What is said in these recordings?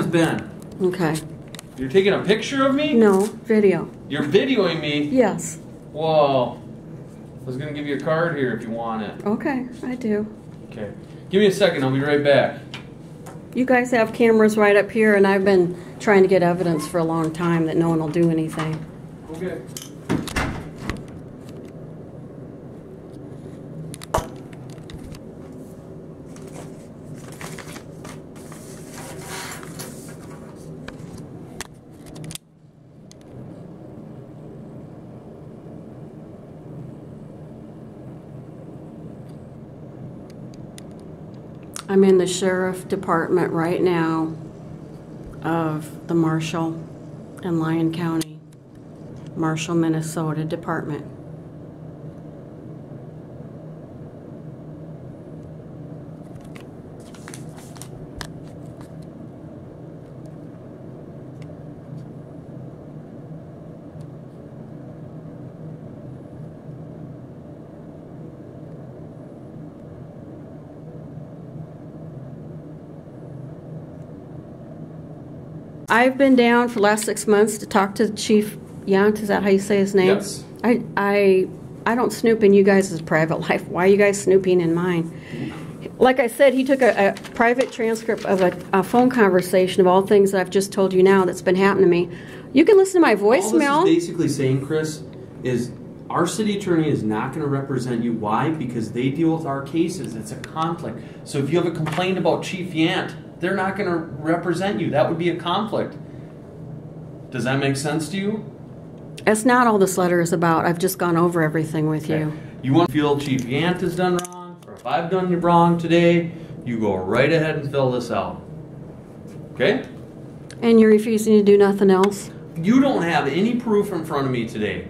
Ben. Okay. You're taking a picture of me? No, video. You're videoing me? Yes. Whoa. I was going to give you a card here if you want it. Okay, I do. Okay. Give me a second. I'll be right back. You guys have cameras right up here, and I've been trying to get evidence for a long time that no one will do anything. Okay. I'm in the sheriff department right now of the Marshall and Lyon County, Marshall, Minnesota department. I've been down for the last 6 months to talk to Chief Yant. Is that how you say his name? Yes. I don't snoop in you guys' private life. Why are you guys snooping in mine? Like I said, he took a private transcript of a phone conversation of all things that I've just told you now that's been happening to me. You can listen to my voicemail. All this is basically saying, Chris, is our city attorney is not going to represent you. Why? Because they deal with our cases. It's a conflict. So if you have a complaint about Chief Yant, they're not going to represent you. That would be a conflict. Does that make sense to you? That's not all this letter is about. I've just gone over everything with you. You want to feel Chief Yant has done wrong, or if I've done you wrong today, you go right ahead and fill this out. Okay? And you're refusing to do nothing else? You don't have any proof in front of me today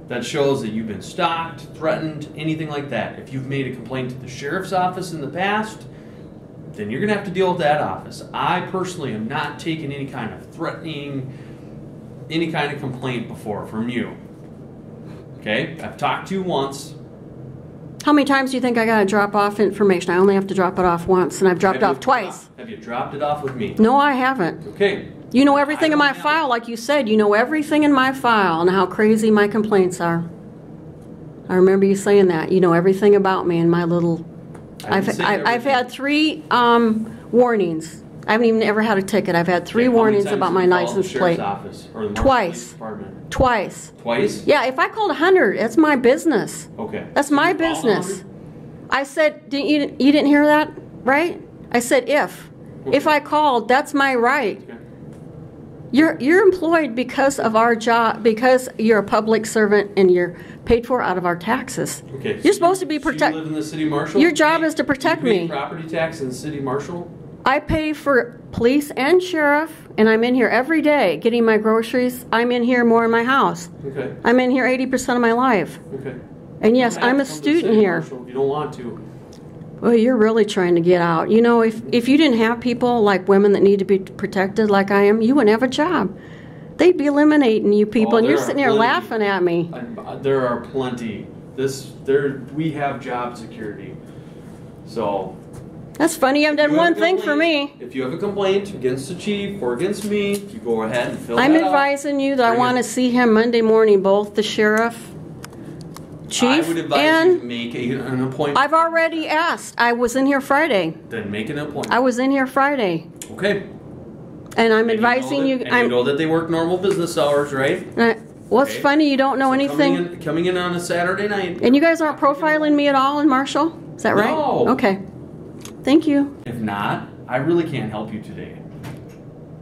that shows that you've been stalked, threatened, anything like that. If you've made a complaint to the sheriff's office in the past, then you're going to have to deal with that office. I personally am not taking any kind of threatening, any kind of complaint before from you. Okay? I've talked to you once. How many times do you think I got to drop off information? I only have to drop it off once, and I've dropped it off twice. Have you dropped it off with me? No, I haven't. Okay. You know everything in my file, like you said. You know everything in my file and how crazy my complaints are. I remember you saying that. You know everything about me and my little... I've had 3 warnings. I haven't even ever had a ticket. I've had 3 warnings about my license plate. Twice. Twice. Twice? Yeah, if I called 100, that's my business. Okay. That's my business. I said, you didn't hear that, right? I said if. Okay. If I called, that's my right. Okay. You're employed because of our job, because you're a public servant and you're paid for out of our taxes. Okay. You're supposed to be protected. You live in the city marshal? Your job is to protect me. You pay property tax in the city marshal? I pay for police and sheriff, and I'm in here every day getting my groceries. I'm in here more in my house. Okay. I'm in here 80% of my life. Okay. And yes, I'm a student here. If you don't want to. Well, you're really trying to get out. You know, if you didn't have people like women that need to be protected like I am, you wouldn't have a job. They'd be eliminating you people, and you're sitting here laughing at me. There are plenty. We have job security. So... That's funny. You haven't done one thing for me. If you have a complaint against the chief or against me, you go ahead and fill that out. I'm advising you that I want to see him Monday morning, both the sheriff, chief, I would advise you to make an appointment. I've already asked. I was in here Friday. Then make an appointment. I was in here Friday. Okay. And I'm advising you. And you know that they work normal business hours, right? What's funny, you don't know anything. Coming in on a Saturday night. And you guys aren't profiling me at all in Marshall? Is that right? No. Okay. Thank you. If not, I really can't help you today.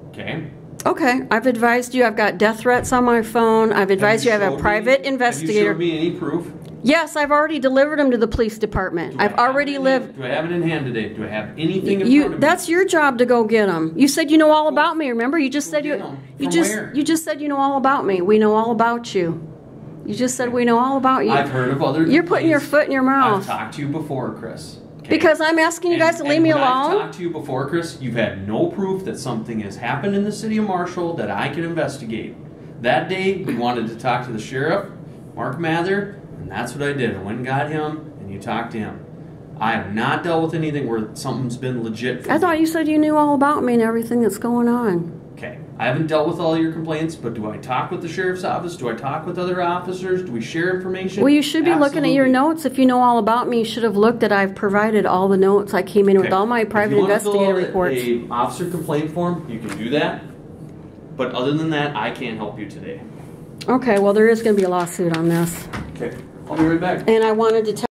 Okay? Okay. I've advised you. I've got death threats on my phone. I've advised you I have a private investigator. Have you showed me any proof? Yes, I've already delivered them to the police department. I've already lived. Do I have it in hand today? Do I have anything in front of me? That's your job to go get them. You said you know all about me. Remember, you just said you just said you know all about me. We know all about you. You just said we know all about you. I've heard of other. You're putting your foot in your mouth. I've talked to you before, Chris. Okay. Because I'm asking you guys to leave me alone. I've talked to you before, Chris. You've had no proof that something has happened in the city of Marshall that I can investigate. That day, we wanted to talk to the sheriff, Mark Mather, and that's what I did. I went and got him, and you talked to him. I have not dealt with anything where something's been legit. I thought you said you knew all about me and everything that's going on. Okay, I haven't dealt with all your complaints, but do I talk with the sheriff's office? Do I talk with other officers? Do we share information? Well, you should be Absolutely. looking at your notes. If you know all about me, you should have looked that I've provided all the notes. I came in with all my private investigator reports. If you want to fill out an officer complaint form, you can do that. But other than that, I can't help you today. Okay, well, there is going to be a lawsuit on this. Okay, I'll be right back. And I wanted to tell